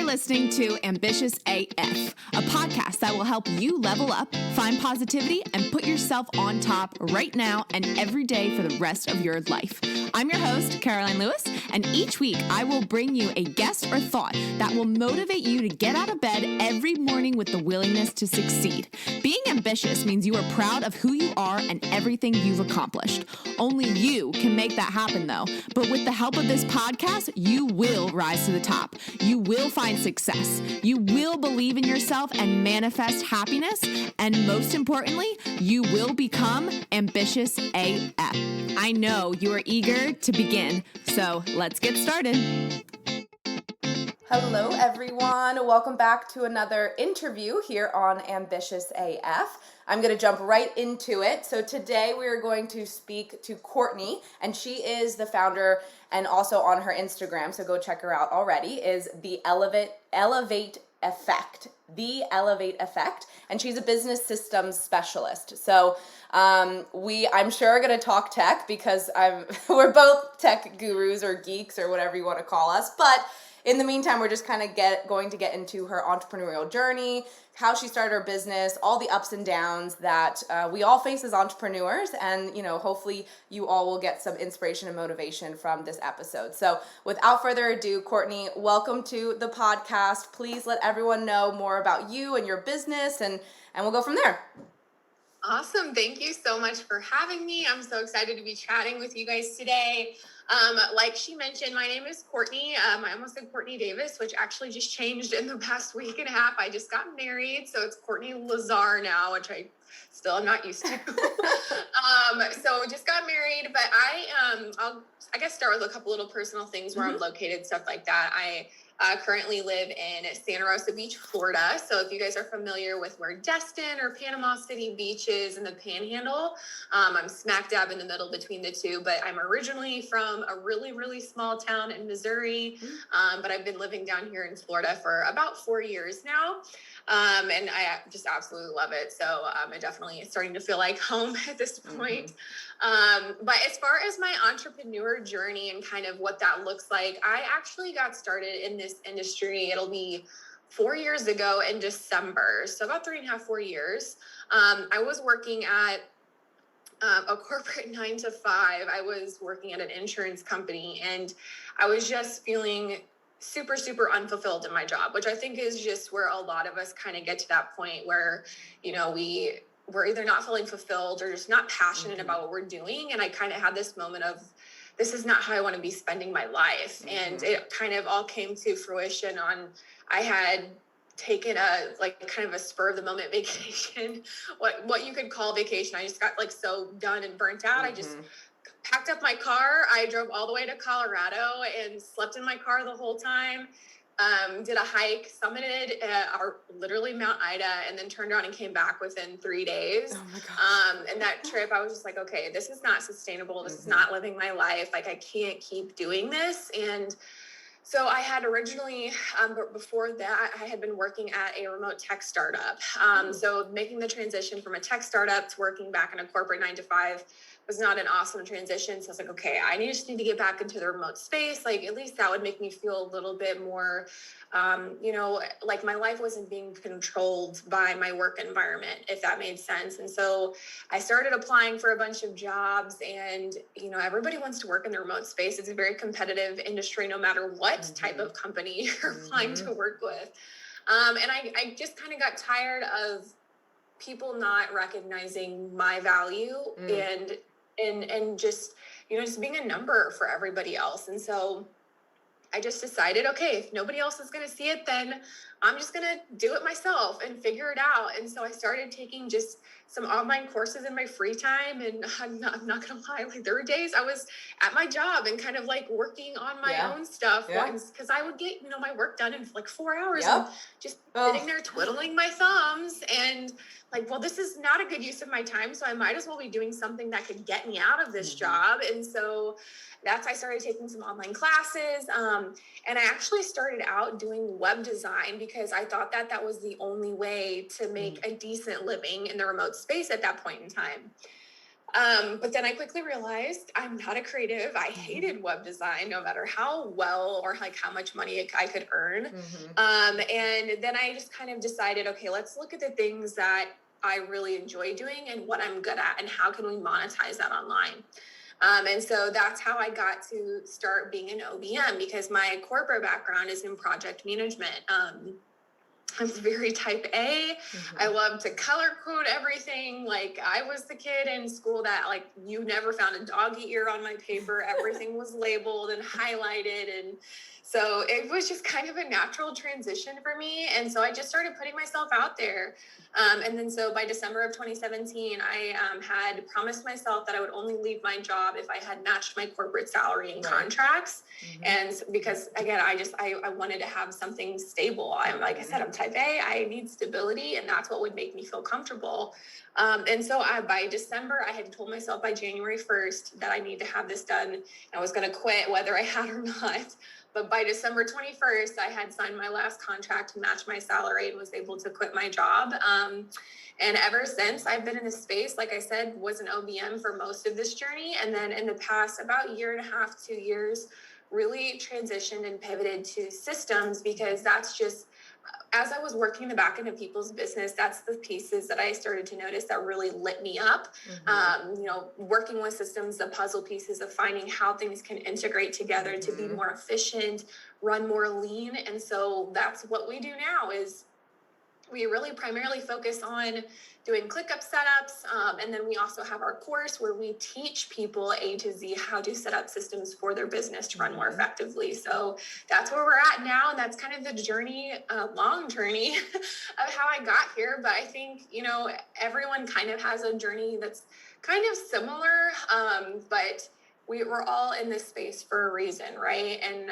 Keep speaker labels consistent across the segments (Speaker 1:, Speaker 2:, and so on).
Speaker 1: You're listening to Ambitious AF, a podcast that will help you level up, find positivity, and put yourself on top right now and every day for the rest of your life. I'm your host, Caroline Lewis, and each week I will bring you a guest or thought that will motivate you to get out of bed every morning with the willingness to succeed. Being ambitious means you are proud of who you are and everything you've accomplished. Only you can make that happen, though. But with the help of this podcast, you will rise to the top. You will find success. You will believe in yourself and manifest happiness. And most importantly, you will become ambitious AF. I know you are eager to begin, so let's get started.
Speaker 2: Hello, everyone. Welcome back to another interview here on Ambitious AF. I'm going to jump right into it. So today we are going to speak to Courtney, and she is the founder and also on her Instagram, so go check her out already, is the Elevate Effect. The Elevate Effect, and she's a business systems specialist. So I'm sure are going to talk tech because we're both tech gurus or geeks or whatever you want to call us, but in the meantime, we're just kind of going to get into her entrepreneurial journey, how she started her business, all the ups and downs that we all face as entrepreneurs, and hopefully you all will get some inspiration and motivation from this episode. So without further ado, Courtney, welcome to the podcast. Please let everyone know more about you and your business, and we'll go from there.
Speaker 3: Awesome. Thank you so much for having me. I'm so excited to be chatting with you guys today. Like she mentioned, my name is Courtney. I almost said Courtney Davis, which actually just changed in the past week and a half. I just got married, so it's Courtney Lazar now, which I still am not used to. So just got married, but I guess start with a couple little personal things where I'm located, stuff like that. I currently live in Santa Rosa Beach, Florida. So if you guys are familiar with where Destin or Panama City Beach is in the Panhandle, I'm smack dab in the middle between the two, but I'm originally from a really, really small town in Missouri. But I've been living down here in Florida for about 4 years now. And I just absolutely love it. So I'm definitely starting to feel like home at this point. But as far as my entrepreneur journey and kind of what that looks like, I actually got started in this industry. It'll be 4 years ago in December. So about 3.5, 4 years. I was working at a corporate 9 to 5. I was working at an insurance company, and I was just feeling super, super unfulfilled in my job, which I think is just where a lot of us kind of get to that point where, we're either not feeling fulfilled or just not passionate about what we're doing. And I kind of had this moment of, this is not how I want to be spending my life. And it kind of all came to fruition I had taken kind of a spur of the moment vacation, what you could call vacation. I just got so done and burnt out. I just packed up my car. I drove all the way to Colorado and slept in my car the whole time. Did a hike, summited literally Mount Ida, and then turned around and came back within 3 days.
Speaker 2: Oh my gosh.
Speaker 3: And that trip, I was just like, okay, this is not sustainable. This is not living my life. I can't keep doing this. And so I had originally, but before that, I had been working at a remote tech startup. So making the transition from a tech startup to working back in a corporate 9 to 5 was not an awesome transition. So I was like, okay, I just need to get back into the remote space. At least that would make me feel a little bit more, like my life wasn't being controlled by my work environment, if that made sense. And so I started applying for a bunch of jobs, and, everybody wants to work in the remote space. It's a very competitive industry, no matter what type of company you're applying to work with. And I just kind of got tired of people not recognizing my value and just, just being a number for everybody else. And so I just decided, okay, if nobody else is going to see it, then I'm just going to do it myself and figure it out. And so I started taking just some online courses in my free time. And I'm not going to lie, there were days I was at my job and kind of working on my own stuff because I would get, my work done in 4 hours and just sitting there twiddling my thumbs and well, this is not a good use of my time. So I might as well be doing something that could get me out of this job. And so I started taking some online classes. And I actually started out doing web design because I thought that was the only way to make a decent living in the remote space at that point in time. But then I quickly realized I'm not a creative. I hated web design, no matter how well or like how much money I could earn. And then I just kind of decided, okay, let's look at the things that I really enjoy doing and what I'm good at and how can we monetize that online. And so that's how I got to start being an OBM, because my corporate background is in project management. I'm very type A. I love to color code everything. Like, I was the kid in school that, like, you never found a doggy ear on my paper. Everything was labeled and highlighted. And so it was just kind of a natural transition for me. And so I just started putting myself out there. And then so by December of 2017, I had promised myself that I would only leave my job if I had matched my corporate salary and contracts. And because, again, I wanted to have something stable. Like I said, I'm type A. I need stability, and that's what would make me feel comfortable. And so by December, I had told myself by January 1st that I need to have this done. I was going to quit whether I had or not. But by December 21st, I had signed my last contract to match my salary and was able to quit my job. And ever since, I've been in this space, like I said, was an OBM for most of this journey. And then in the past about year and a half, 2 years, really transitioned and pivoted to systems, because that's just, as I was working the back end of people's business, that's the pieces that I started to notice that really lit me up. Working with systems, the puzzle pieces of finding how things can integrate together to be more efficient, run more lean. And so that's what we do now is we really primarily focus on doing ClickUp setups. And then we also have our course where we teach people A to Z how to set up systems for their business to run more effectively. So that's where we're at now. And that's kind of the journey, long journey of how I got here. But I think, everyone kind of has a journey that's kind of similar, but we're all in this space for a reason, right? And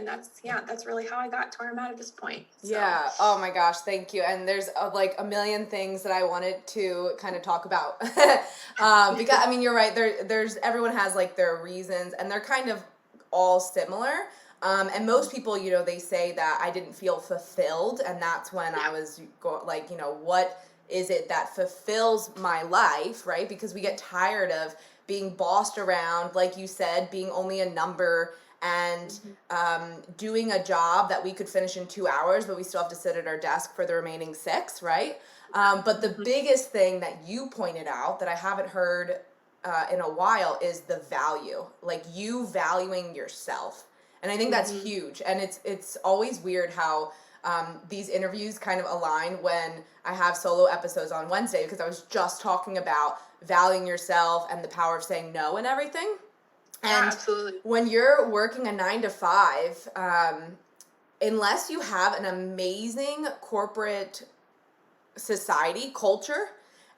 Speaker 3: that's really how I got to where I'm at this point. So.
Speaker 2: Yeah. Oh my gosh, thank you. And there's like a million things that I wanted to kind of talk about because you're right. There's everyone has like their reasons, and they're kind of all similar. And most people, they say that I didn't feel fulfilled, and that's when I was what is it that fulfills my life, right? Because we get tired of being bossed around, like you said, being only a number, and doing a job that we could finish in 2 hours, but we still have to sit at our desk for the remaining 6, right? But the biggest thing that you pointed out that I haven't heard in a while is the value, like you valuing yourself. And I think that's huge. And it's always weird how these interviews kind of align when I have solo episodes on Wednesday, because I was just talking about valuing yourself and the power of saying no and everything. And
Speaker 3: absolutely.
Speaker 2: When you're working a 9 to 5, unless you have an amazing corporate society culture,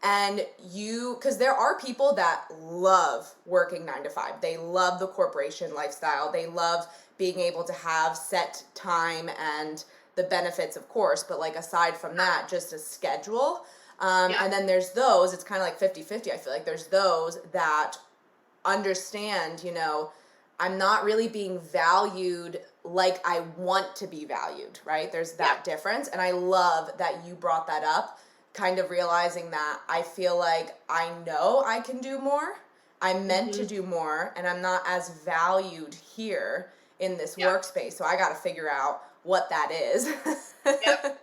Speaker 2: and because there are people that love working 9 to 5. They love the corporation lifestyle. They love being able to have set time and the benefits, of course, but like aside from that, just a schedule. And then there's those, it's kind of like 50-50. I feel like there's those that understand, I'm not really being valued like I want to be valued, right? There's that difference. And I love that you brought that up, kind of realizing that I feel like I know I can do more. I'm meant to do more, and I'm not as valued here in this workspace. So I got to figure out what that is.
Speaker 3: Yep,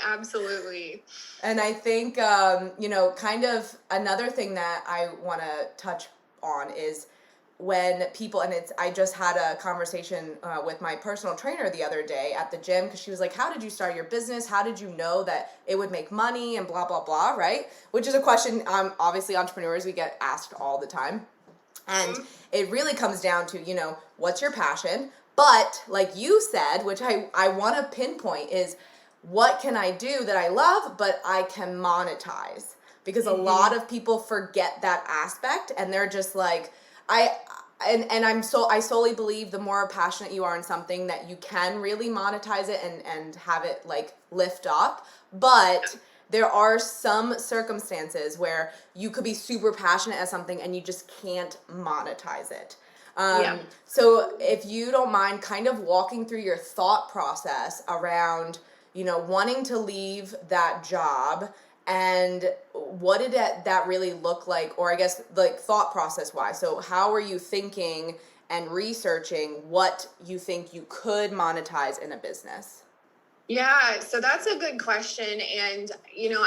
Speaker 3: absolutely.
Speaker 2: And I think, kind of another thing that I want to touch on is when people, and I just had a conversation with my personal trainer the other day at the gym, because she was like, how did you start your business? How did you know that it would make money and blah, blah, blah, right? Which is a question, obviously entrepreneurs, we get asked all the time. And it really comes down to, what's your passion? But like you said, which I want to pinpoint, is what can I do that I love, but I can monetize? Because a lot of people forget that aspect, and they're just like, I solely believe the more passionate you are in something, that you can really monetize it and have it like lift up. But there are some circumstances where you could be super passionate at something and you just can't monetize it. So if you don't mind kind of walking through your thought process around, wanting to leave that job And what did that really look like? Or I guess like thought process wise. So how are you thinking and researching what you think you could monetize in a business?
Speaker 3: Yeah, so that's a good question. And,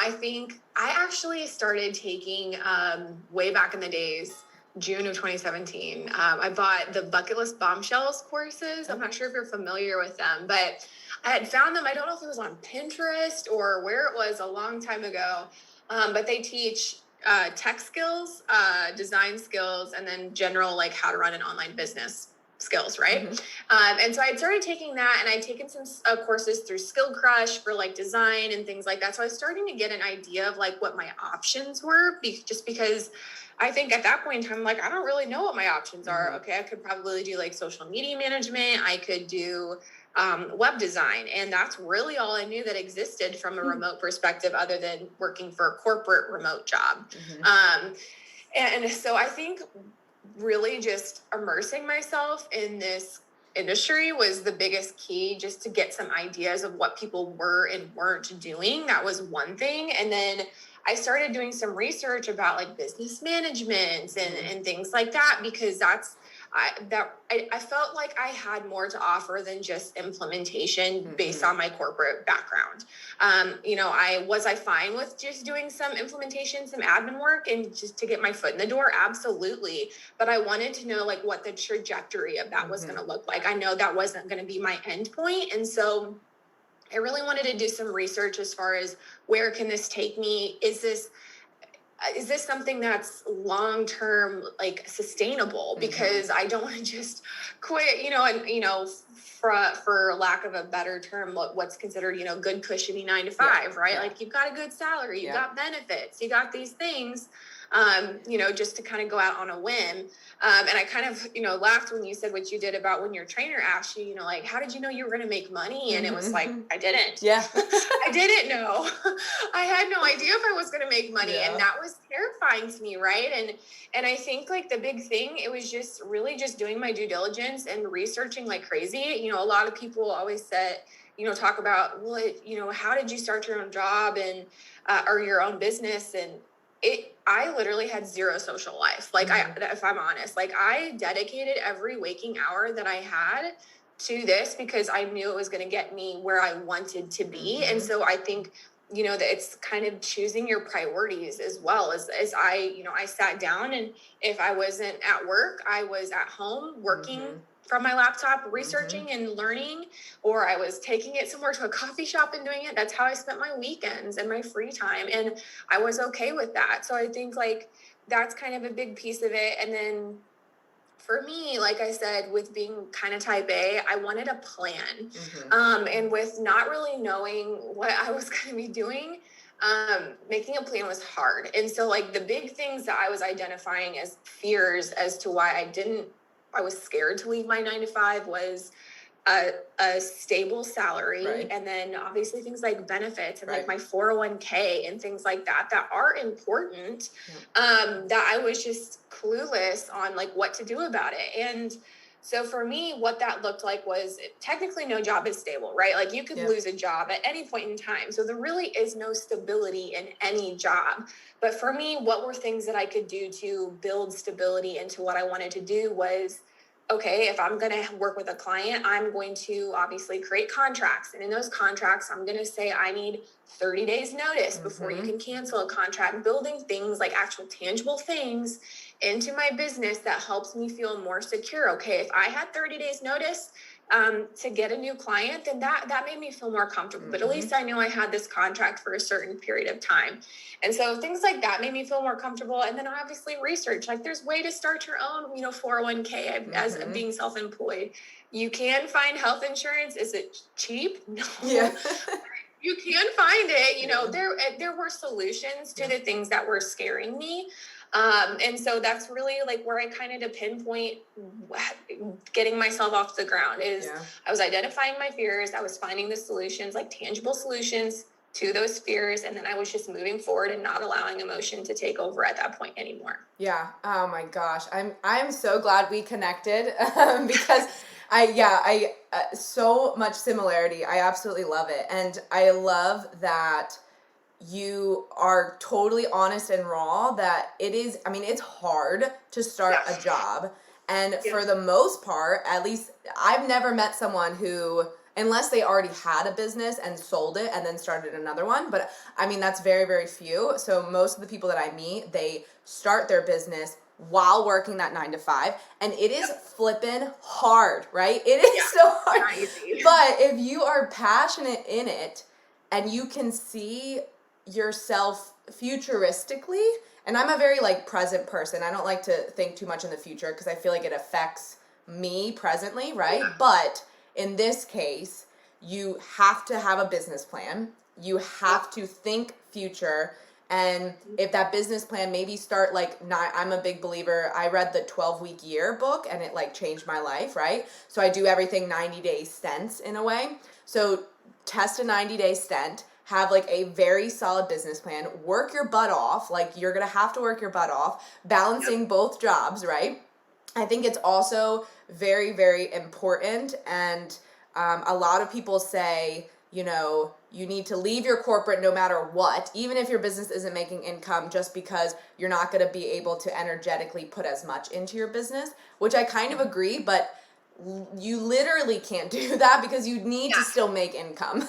Speaker 3: I think I actually started taking way back in the days, June of 2017. I bought the Bucket List Bombshells courses. I'm not sure if you're familiar with them, but I had found them. I don't know if it was on Pinterest or where it was a long time ago, but they teach tech skills, design skills, and then general, like how to run an online business skills, right? And so I had started taking that, and I'd taken some courses through Skill Crush for like design and things like that. So I was starting to get an idea of like what my options were, just because I think at that point in time, like, I don't really know what my options are. Okay, I could probably do like social media management. I could do web design. And that's really all I knew that existed from a remote perspective, other than working for a corporate remote job. And so I think really just immersing myself in this industry was the biggest key, just to get some ideas of what people were and weren't doing. That was one thing. And then I started doing some research about like business management and things like that, because I felt like I had more to offer than just implementation based on my corporate background. I fine with just doing some implementation, some admin work, and just to get my foot in the door? Absolutely. But I wanted to know like what the trajectory of that was going to look like. I know that wasn't going to be my end point. And so I really wanted to do some research as far as where can this take me? Is this something that's long-term, like sustainable? Because I don't want to just quit, for lack of a better term, what's considered, good cushiony 9 to 5, right? Yeah. Like you've got a good salary, you've got benefits, you got these things, just to kind of go out on a whim. And I kind of, laughed when you said what you did about when your trainer asked you, like, how did you know you were going to make money? And it was like, I didn't. Yeah. I didn't know. I had no idea if I was going to make money. Yeah. And that was terrifying to me. Right. And I think like the big thing, it was just really just doing my due diligence and researching like crazy. A lot of people always said, talk about, well, how did you start your own job and, or your own business? And I literally had zero social life. Like if I'm honest, like I dedicated every waking hour that I had to this because I knew it was going to get me where I wanted to be. And so I think, that it's kind of choosing your priorities as well. As I sat down, and if I wasn't at work, I was at home working from my laptop, researching and learning, or I was taking it somewhere to a coffee shop and doing it. That's how I spent my weekends and my free time. And I was okay with that. So I think like that's kind of a big piece of it. And then for me, like I said, with being kind of type A, I wanted a plan. And with not really knowing what I was going to be doing, making a plan was hard. And so like the big things that I was identifying as fears as to why I was scared to leave my 9 to 5 was a stable salary. Right. And then obviously things like benefits and like my 401k and things like that are important. That I was just clueless on like what to do about it. And so for me, what that looked like was technically no job is stable, right? Like you could lose a job at any point in time. So there really is no stability in any job. But for me, what were things that I could do to build stability into what I wanted to do was, okay, if I'm going to work with a client, I'm going to obviously create contracts. And in those contracts, I'm going to say I need 30 days notice before you can cancel a contract, building things like actual tangible things into my business that helps me feel more secure. Okay, if I had 30 days notice to get a new client, then that made me feel more comfortable. But at least I knew I had this contract for a certain period of time. And so things like that made me feel more comfortable. And then obviously research, like there's way to start your own, 401k as being self-employed. You can find health insurance. Is it cheap? No. Yeah. You can find it, there were solutions to the things that were scaring me. And so that's really like where I kind of to pinpoint getting myself off the ground is I was identifying my fears. I was finding the solutions, like tangible solutions to those fears. And then I was just moving forward and not allowing emotion to take over at that point anymore.
Speaker 2: Yeah. Oh my gosh. I'm so glad we connected because I so much similarity. I absolutely love it. And I love that you are totally honest and raw that it is, I mean, it's hard to start a job. And for the most part, at least I've never met someone who, unless they already had a business and sold it and then started another one. But I mean, that's very, very few. So most of the people that I meet, they start their business while working that 9 to 5. And it is flipping hard, right? It is so hard.
Speaker 3: Not easy.
Speaker 2: But if you are passionate in it and you can see yourself futuristically, and I'm a very like present person. I don't like to think too much in the future because I feel like it affects me presently, right? But in this case, you have to have a business plan. You have to think future. And if that business plan, maybe start like not, I'm a big believer. I read the 12-week year book and it like changed my life, right? So I do everything 90-day stints in a way. So test a 90-day stint, have like a very solid business plan, work your butt off. Like you're going to have to work your butt off, balancing both jobs, right? I think it's also very, very important. And a lot of people say, you know, you need to leave your corporate no matter what, even if your business isn't making income, just because you're not going to be able to energetically put as much into your business, which I kind of agree, but you literally can't do that because you need to still make income.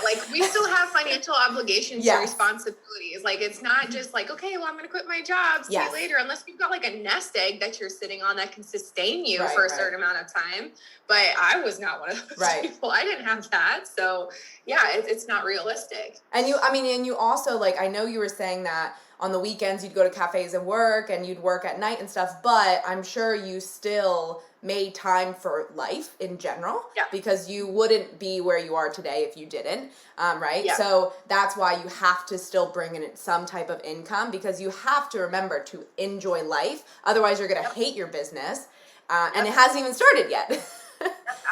Speaker 3: Like we still have financial obligations and responsibilities. Like it's not just like, okay, well, I'm going to quit my job, see you later, unless you've got like a nest egg that you're sitting on that can sustain you for a certain amount of time. But I was not one of those people. I didn't have that. So yeah, it's not realistic.
Speaker 2: And you also like, I know you were saying that on the weekends you'd go to cafes and work and you'd work at night and stuff, but I'm sure you still made time for life in general because you wouldn't be where you are today if you didn't, right? So that's why you have to still bring in some type of income because you have to remember to enjoy life. Otherwise you're going to hate your business and it hasn't even started yet.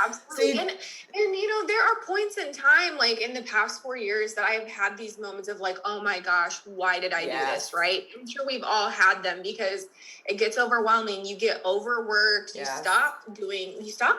Speaker 3: Absolutely. So and you know, there are points in time, like in the past 4 years that I've had these moments of like, oh my gosh, why did I do this? Right. I'm sure we've all had them because it gets overwhelming. You get overworked, you stop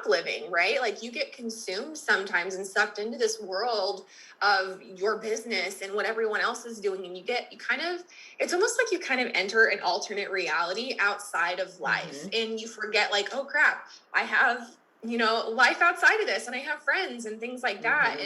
Speaker 3: living, right? Like you get consumed sometimes and sucked into this world of your business and what everyone else is doing. And it's almost like you kind of enter an alternate reality outside of life and you forget like, oh crap, I have, you know, life outside of this and I have friends and things like that.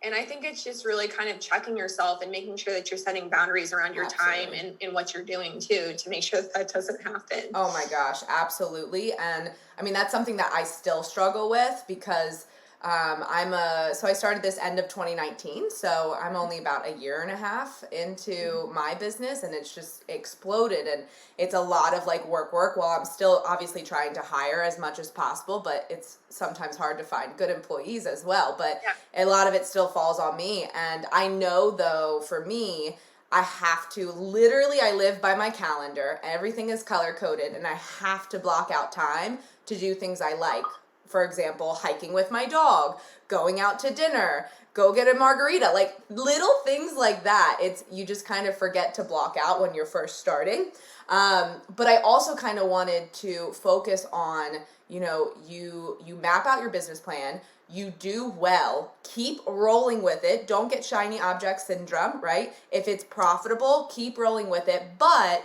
Speaker 3: And I think it's just really kind of checking yourself and making sure that you're setting boundaries around your time and what you're doing too, to make sure that doesn't happen.
Speaker 2: Oh my gosh, absolutely. And I mean, that's something that I still struggle with because so I started this end of 2019. So I'm only about a year and a half into my business and it's just exploded. And it's a lot of like work while I'm still obviously trying to hire as much as possible, but it's sometimes hard to find good employees as well. But a lot of it still falls on me. And I know though, for me, I have to I live by my calendar. Everything is color coded and I have to block out time to do things I like. For example, hiking with my dog, going out to dinner, go get a margarita, like little things like that. You just kind of forget to block out when you're first starting. But I also kind of wanted to focus on, you know, you map out your business plan, you do well, keep rolling with it. Don't get shiny object syndrome, right? If it's profitable, keep rolling with it, but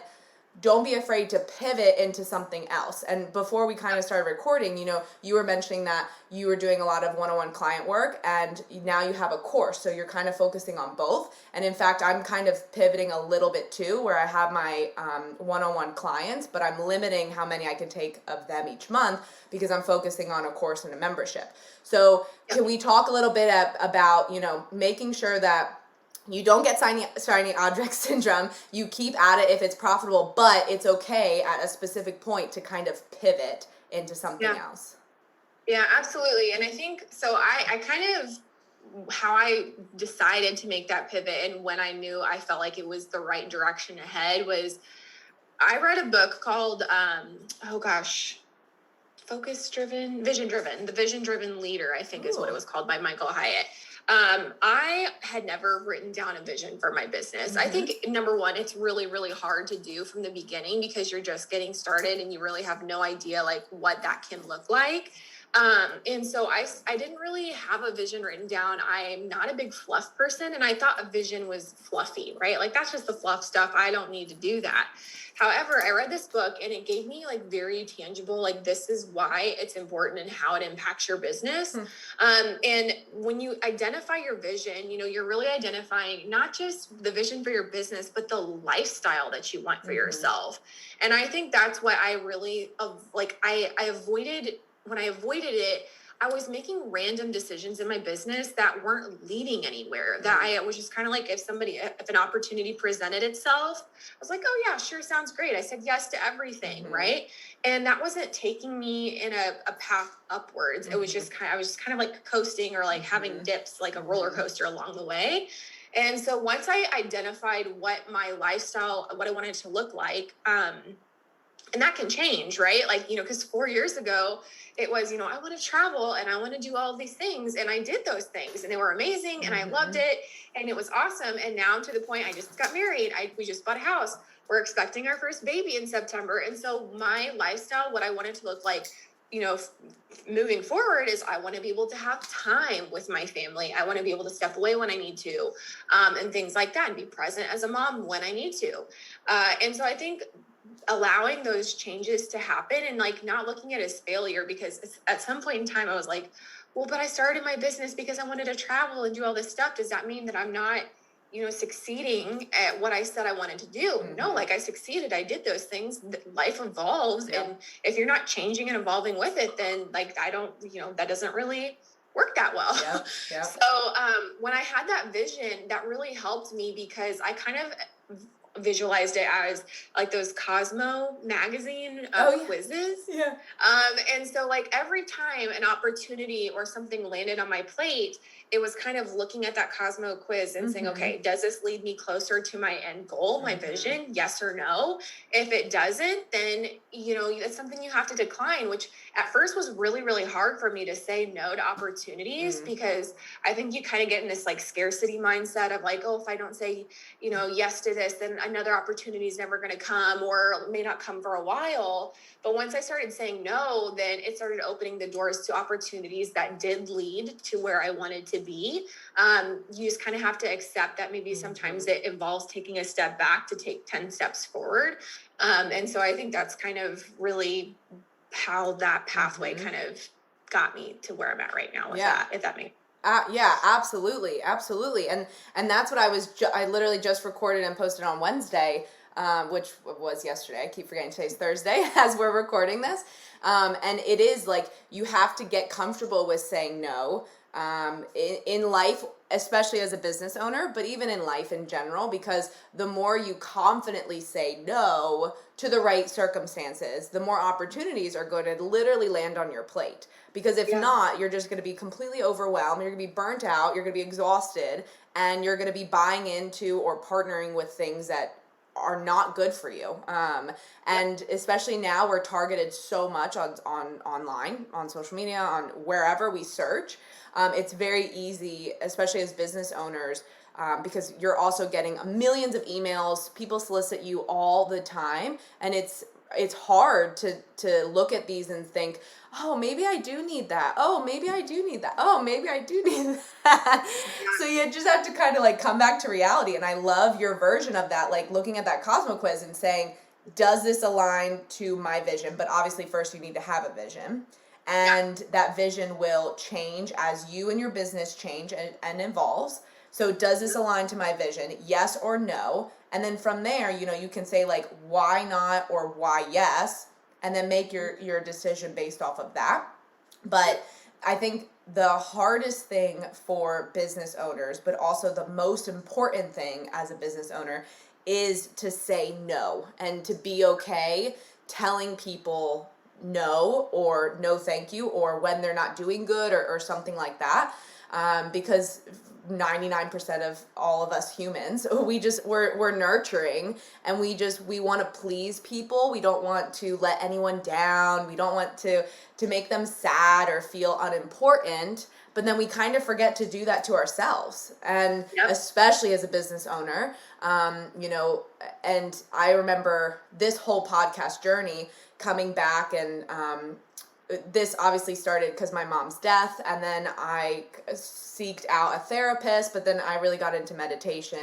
Speaker 2: don't be afraid to pivot into something else. And before we kind of started recording, you know, you were mentioning that you were doing a lot of one-on-one client work and now you have a course. So you're kind of focusing on both. And in fact, I'm kind of pivoting a little bit too, where I have my one-on-one clients, but I'm limiting how many I can take of them each month because I'm focusing on a course and a membership. So can we talk a little bit about, you know, making sure that you don't get shiny object syndrome. You keep at it if it's profitable, but it's okay at a specific point to kind of pivot into something else.
Speaker 3: Yeah, absolutely. And I think, so I kind of, how I decided to make that pivot and when I knew I felt like it was the right direction ahead was I read a book called, Vision Driven, The Vision Driven Leader, I think is what it was called, by Michael Hyatt. I had never written down a vision for my business. I think number one, it's really, really hard to do from the beginning because you're just getting started and you really have no idea like what that can look like. And so I didn't really have a vision written down. I'm not a big fluff person, and I thought a vision was fluffy, right? Like that's just the fluff stuff. I don't need to do that. However, I read this book and it gave me like very tangible, like this is why it's important and how it impacts your business. And when you identify your vision, you're really identifying not just the vision for your business, but the lifestyle that you want for yourself. And I think that's what I really I avoided. When I avoided it, I was making random decisions in my business that weren't leading anywhere. That I was just kind of like, if an opportunity presented itself, I was like, oh yeah, sure. Sounds great. I said yes to everything. Right. And that wasn't taking me in a path upwards. It was just I was just kind of like coasting or like having dips, like a roller coaster along the way. And so once I identified what my lifestyle, what I wanted to look like, and that can change, right? Like, because 4 years ago, it was, I want to travel and I want to do all of these things. And I did those things and they were amazing and I loved it and it was awesome. And now I'm to the point, I just got married. We just bought a house. We're expecting our first baby in September. And so my lifestyle, what I wanted to look like, moving forward is I want to be able to have time with my family. I want to be able to step away when I need to, and things like that, and be present as a mom when I need to. And so I think allowing those changes to happen and like not looking at it as failure, because at some point in time I was like, well, but I started my business because I wanted to travel and do all this stuff. Does that mean that I'm not, succeeding at what I said I wanted to do? No, like I succeeded. I did those things. Life evolves. Yeah. And if you're not changing and evolving with it, then like, I don't, that doesn't really work that well. Yeah. So when I had that vision, that really helped me because I kind of visualized it as like those Cosmo magazine quizzes. Yeah. And so like every time an opportunity or something landed on my plate, it was kind of looking at that Cosmo quiz and saying, okay, does this lead me closer to my end goal, my vision? Yes or no? If it doesn't, then, it's something you have to decline, which at first was really, really hard for me to say no to opportunities because I think you kind of get in this like scarcity mindset of like, oh, if I don't say, yes to this, then another opportunity is never going to come or may not come for a while. But once I started saying no, then it started opening the doors to opportunities that did lead to where I wanted to be. You just kind of have to accept that maybe sometimes it involves taking a step back to take 10 steps forward. And so I think that's kind of really how that pathway kind of got me to where I'm at right now with that, if that makes sense.
Speaker 2: Yeah, absolutely. And that's what I literally just recorded and posted on Wednesday, which was yesterday. I keep forgetting today's Thursday as we're recording this. And it is like, you have to get comfortable with saying no, in life, especially as a business owner, but even in life in general, because the more you confidently say no to the right circumstances, the more opportunities are going to literally land on your plate. Because if not, you're just going to be completely overwhelmed. You're going to be burnt out. You're going to be exhausted, and you're going to be buying into or partnering with things that are not good for you. And especially now we're targeted so much on online, on social media, on wherever we search. It's very easy, especially as business owners, because you're also getting millions of emails. People solicit you all the time, and it's hard to look at these and think, oh, maybe I do need that. Oh, maybe I do need that. Oh, maybe I do need that. So you just have to kind of like come back to reality. And I love your version of that, like looking at that Cosmo quiz and saying, does this align to my vision? But obviously first you need to have a vision. And that vision will change as you and your business change and evolves. So does this align to my vision? Yes or no? And then from there, you can say like, why not or why yes, and then make your decision based off of that. But I think the hardest thing for business owners, but also the most important thing as a business owner, is to say no and to be okay telling people no or no thank you, or when they're not doing good or something like that. Because 99% of all of us humans, we're nurturing, and we want to please people. We don't want to let anyone down. We don't want to make them sad or feel unimportant. But then we kind of forget to do that to ourselves, and especially as a business owner, and I remember this whole podcast journey coming back and this obviously started because my mom's death, and then I seeked out a therapist, but then I really got into meditation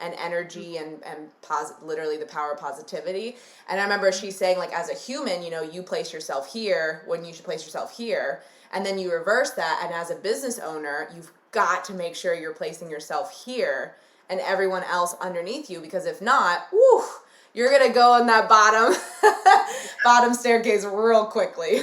Speaker 2: and energy and literally the power of positivity. And I remember she saying, like, as a human, you know, you place yourself here when you should place yourself here, and then you reverse that, and as a business owner, you've got to make sure you're placing yourself here and everyone else underneath you, because if not, whew, you're gonna go on that bottom staircase real quickly.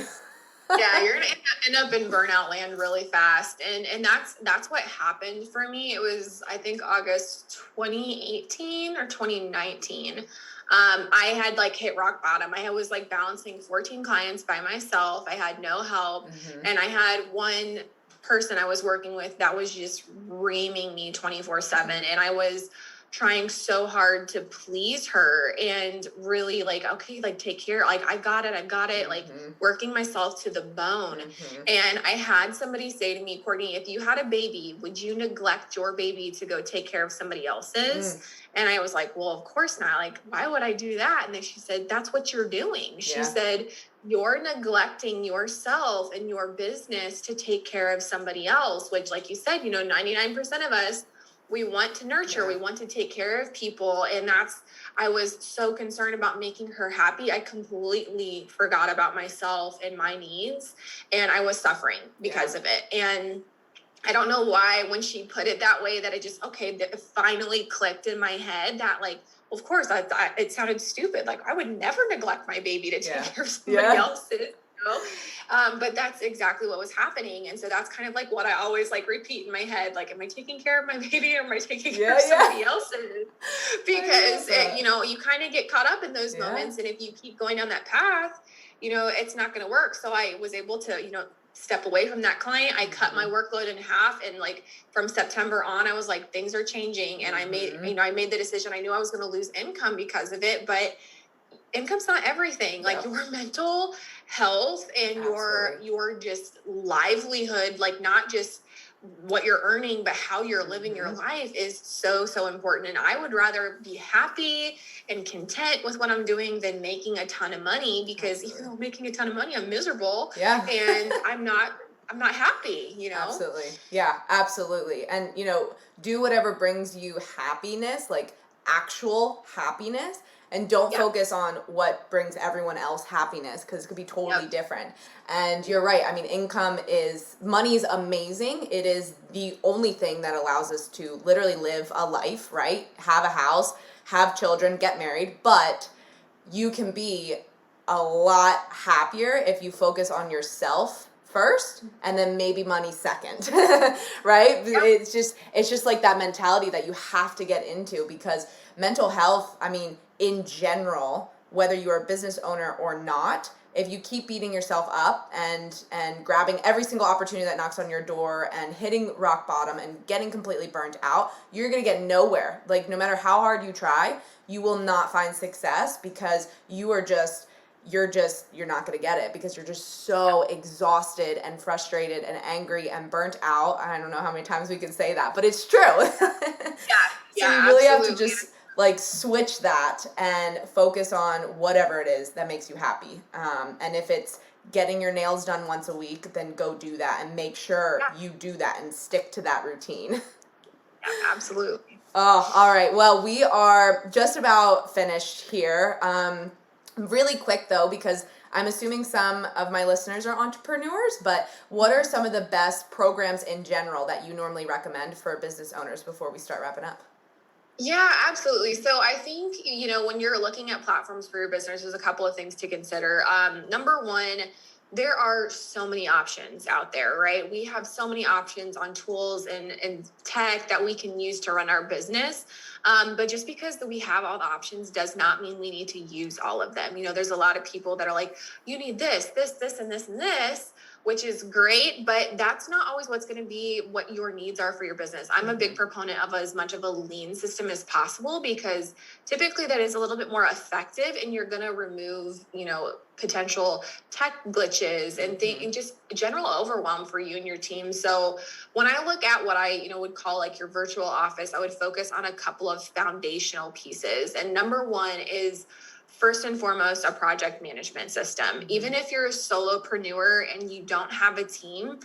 Speaker 3: Yeah, you're gonna end up in burnout land really fast, and that's what happened for me. It was, I think, August 2018 or 2019. I had like hit rock bottom. I was like balancing 14 clients by myself. I had no help, and I had one person I was working with that was just reaming me 24/7, and I was trying so hard to please her and really like, okay, like take care, like I got it, like working myself to the bone. And I had somebody say to me, Courtney, if you had a baby, would you neglect your baby to go take care of somebody else's? And I was like, well, of course not. Like, why would I do that? And then she said, that's what you're doing. She said, you're neglecting yourself and your business to take care of somebody else, which, like you said, you know, 99% of us, we want to nurture, we want to take care of people. And I was so concerned about making her happy. I completely forgot about myself and my needs, and I was suffering because of it. And I don't know why, when she put it that way, that it just, it finally clicked in my head that, like, well, of course, I thought it sounded stupid. Like, I would never neglect my baby to take care of somebody else's. But that's exactly what was happening. And so that's kind of like what I always like repeat in my head. Like, am I taking care of my baby, or am I taking care of somebody else's? Because you know, you kind of get caught up in those moments. And if you keep going down that path, you know, it's not going to work. So I was able to, you know, step away from that client. I cut my workload in half. And like from September on, I was like, things are changing. And I made, you know, I made the decision. I knew I was going to lose income because of it, but income's not everything. Like your mental health and your just livelihood, like not just what you're earning, but how you're living your life is so, so important. And I would rather be happy and content with what I'm doing than making a ton of money, because even though making a ton of money, I'm miserable. And I'm not happy, you know?
Speaker 2: Absolutely. Yeah, absolutely. And, you know, do whatever brings you happiness, like actual happiness. And don't focus on what brings everyone else happiness, because it could be totally different. And you're right. I mean, money's amazing. It is the only thing that allows us to literally live a life, right? Have a house, have children, get married. But you can be a lot happier if you focus on yourself first and then maybe money second. Right? It's just like that mentality that you have to get into, because mental health, I mean, in general, whether you're a business owner or not, if you keep beating yourself up and grabbing every single opportunity that knocks on your door and hitting rock bottom and getting completely burnt out, you're going to get nowhere. Like, no matter how hard you try, you will not find success, because you're not going to get it, because you're just so exhausted and frustrated and angry and burnt out. I don't know how many times we can say that, but it's true. So you really have to just like switch that and focus on whatever it is that makes you happy. And if it's getting your nails done once a week, then go do that and make sure you do that and stick to that routine.
Speaker 3: Yeah, absolutely.
Speaker 2: Oh, all right. Well, we are just about finished here. Really quick though, because I'm assuming some of my listeners are entrepreneurs, but what are some of the best programs in general that you normally recommend for business owners before we start wrapping up?
Speaker 3: Yeah, absolutely. So I think, you know, when you're looking at platforms for your business, there's a couple of things to consider. Number one, there are so many options out there, right? We have so many options on tools and tech that we can use to run our business. But just because we have all the options does not mean we need to use all of them. You know, there's a lot of people that are like, you need this, and this, which is great, but that's not always what's going to be what your needs are for your business. I'm a big proponent of as much of a lean system as possible, because typically that is a little bit more effective, and you're going to remove, you know, potential tech glitches and just general overwhelm for you and your team. So when I look at what I, you know, would call like your virtual office, I would focus on a couple of foundational pieces. And number one is first and foremost, a project management system. Even if you're a solopreneur and you don't have a team,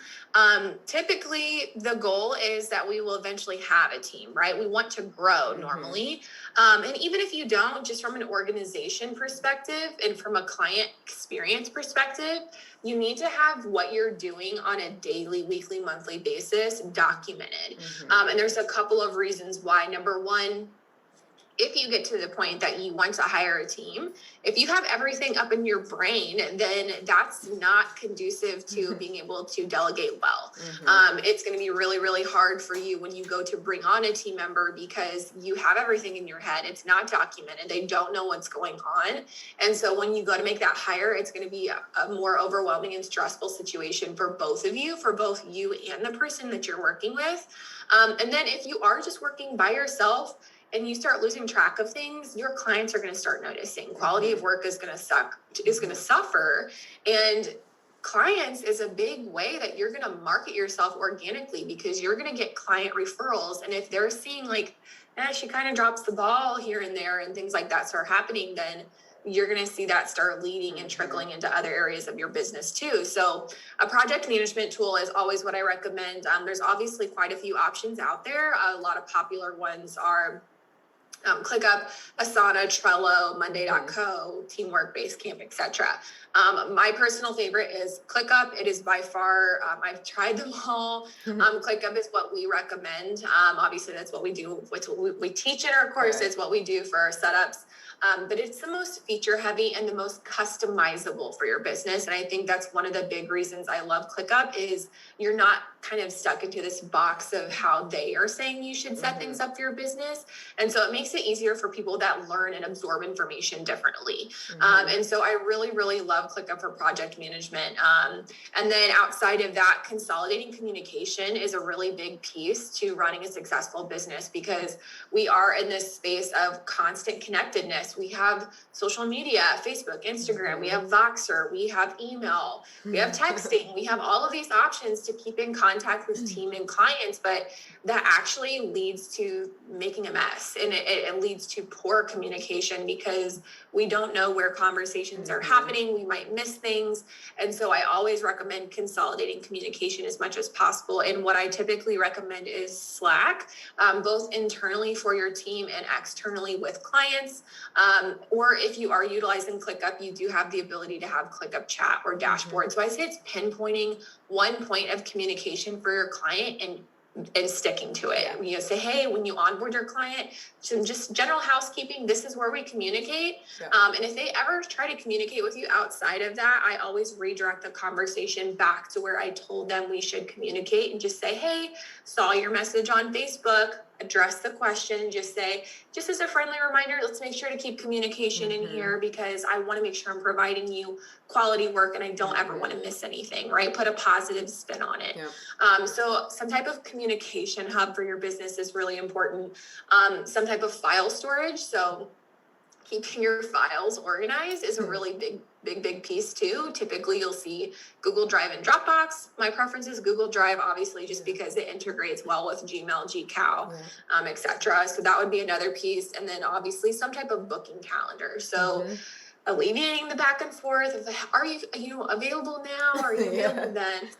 Speaker 3: typically the goal is that we will eventually have a team, right? We want to grow normally. And even if you don't, just from an organization perspective and from a client experience perspective, you need to have what you're doing on a daily, weekly, monthly basis documented. And there's a couple of reasons why. Number one, if you get to the point that you want to hire a team, if you have everything up in your brain, then that's not conducive to being able to delegate well. It's going to be really, really hard for you when you go to bring on a team member because you have everything in your head. It's not documented. They don't know what's going on. And so when you go to make that hire, it's going to be a more overwhelming and stressful situation for both of you, for both you and the person that you're working with. And then if you are just working by yourself, and you start losing track of things, your clients are going to start noticing. Quality of work is going to suffer. And clients is a big way that you're going to market yourself organically because you're going to get client referrals. And if they're seeing like, she kind of drops the ball here and there and things like that start happening, then you're going to see that start leading and trickling into other areas of your business too. So a project management tool is always what I recommend. There's obviously quite a few options out there. A lot of popular ones are ClickUp, Asana, Trello, Monday.co, Teamwork, Basecamp, etc. My personal favorite is ClickUp. It is by far, I've tried them all. ClickUp is what we recommend. Obviously, that's what we do. We teach in our courses, what we do for our setups. But it's the most feature heavy and the most customizable for your business. And I think that's one of the big reasons I love ClickUp is you're not kind of stuck into this box of how they are saying you should set things up for your business. And so it makes it easier for people that learn and absorb information differently. And so I really, really love ClickUp for project management. And then outside of that, consolidating communication is a really big piece to running a successful business because we are in this space of constant connectedness. We have social media, Facebook, Instagram, we have Voxer, we have email, we have texting, we have all of these options to keep in contact with team and clients, but that actually leads to making a mess and it leads to poor communication because we don't know where conversations are happening. We might miss things. And so I always recommend consolidating communication as much as possible. And what I typically recommend is Slack, both internally for your team and externally with clients. Or if you are utilizing ClickUp, you do have the ability to have ClickUp chat or dashboard. So I say it's pinpointing one point of communication for your client and sticking to it. You say, hey, when you onboard your client, some just general housekeeping, this is where we communicate. And if they ever try to communicate with you outside of that, I always redirect the conversation back to where I told them we should communicate and just say, hey, saw your message on Facebook, address the question, just say, just as a friendly reminder, let's make sure to keep communication in here because I want to make sure I'm providing you quality work and I don't ever want to miss anything, right? Put a positive spin on it. So some type of communication hub for your business is really important. Some type of file storage. So keeping your files organized is a really big piece too. Typically you'll see Google Drive and Dropbox. My preference is Google Drive, obviously, just because it integrates well with Gmail, Gcal, etc. So that would be another piece. And then obviously some type of booking calendar. So alleviating the back and forth of are you available now? Are you available then?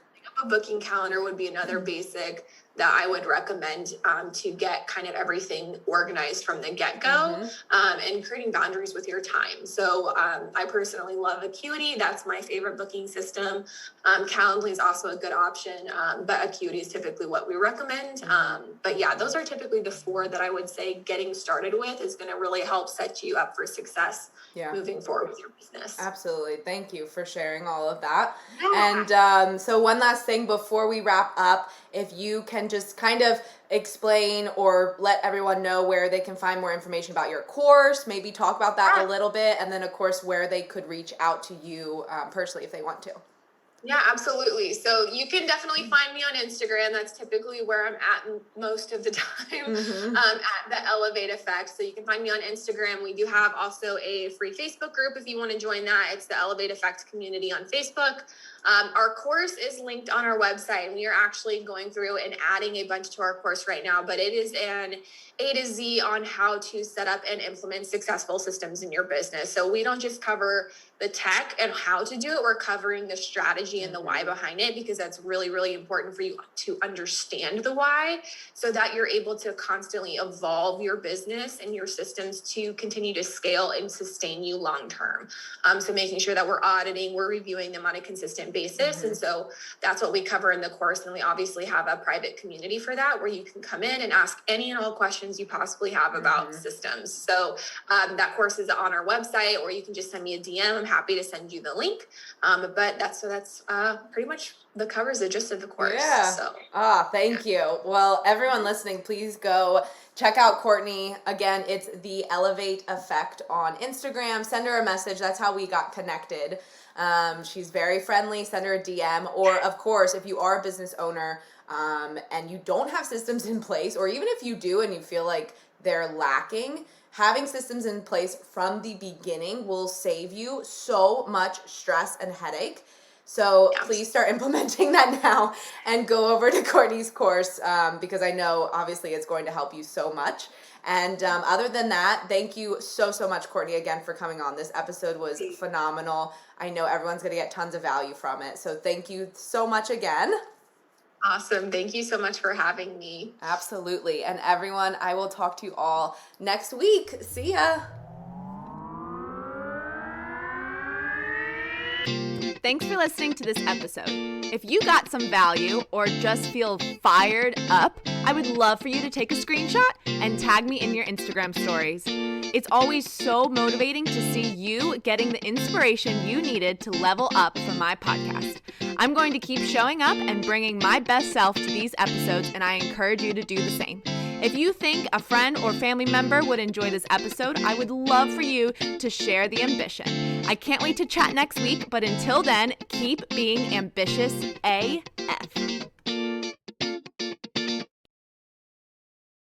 Speaker 3: A booking calendar would be another basic that I would recommend to get kind of everything organized from the get-go and creating boundaries with your time. So I personally love Acuity. That's my favorite booking system. Calendly is also a good option, but Acuity is typically what we recommend. But yeah, those are typically the four that I would say getting started with is going to really help set you up for success moving forward with your business.
Speaker 2: Absolutely. Thank you for sharing all of that. And so one last thing before we wrap up, if you can just kind of explain or let everyone know where they can find more information about your course, maybe talk about that a little bit, and then of course where they could reach out to you personally if they want to.
Speaker 3: Yeah, absolutely. So you can definitely find me on Instagram. That's typically where I'm at most of the time, at the Elevate Effect. So you can find me on Instagram. We do have also a free Facebook group if you want to join that. It's the Elevate Effect community on Facebook. Our course is linked on our website. We are actually going through and adding a bunch to our course right now, but it is an A to Z on how to set up and implement successful systems in your business. So we don't just cover the tech and how to do it. We're covering the strategy and the why behind it, because that's really, really important for you to understand the why, so that you're able to constantly evolve your business and your systems to continue to scale and sustain you long term. So making sure that we're auditing, we're reviewing them on a consistent basis. And so that's what we cover in the course. And we obviously have a private community for that, where you can come in and ask any and all questions you possibly have about systems. So that course is on our website, or you can just send me a DM. I'm happy to send you the link. But that's pretty much covers the gist of the course.
Speaker 2: Yeah.
Speaker 3: So.
Speaker 2: Thank you. Well, everyone listening, please go check out Courtney. Again, it's the Elevate Effect on Instagram. Send her a message. That's how we got connected. She's very friendly. Send her a DM. Or, of course, if you are a business owner and you don't have systems in place, or even if you do and you feel like they're lacking, having systems in place from the beginning will save you so much stress and headache. So please start implementing that now and go over to Courtney's course because I know obviously it's going to help you so much. And other than that, thank you so much, Courtney, again for coming on. This episode was phenomenal. I know everyone's going to get tons of value from it. So thank you so much again.
Speaker 3: Awesome. Thank you so much for having me.
Speaker 2: Absolutely. And everyone, I will talk to you all next week. See ya.
Speaker 1: Thanks for listening to this episode. If you got some value or just feel fired up, I would love for you to take a screenshot and tag me in your Instagram stories. It's always so motivating to see you getting the inspiration you needed to level up for my podcast. I'm going to keep showing up and bringing my best self to these episodes, and I encourage you to do the same. If you think a friend or family member would enjoy this episode, I would love for you to share the ambition. I can't wait to chat next week, but until then, keep being ambitious AF.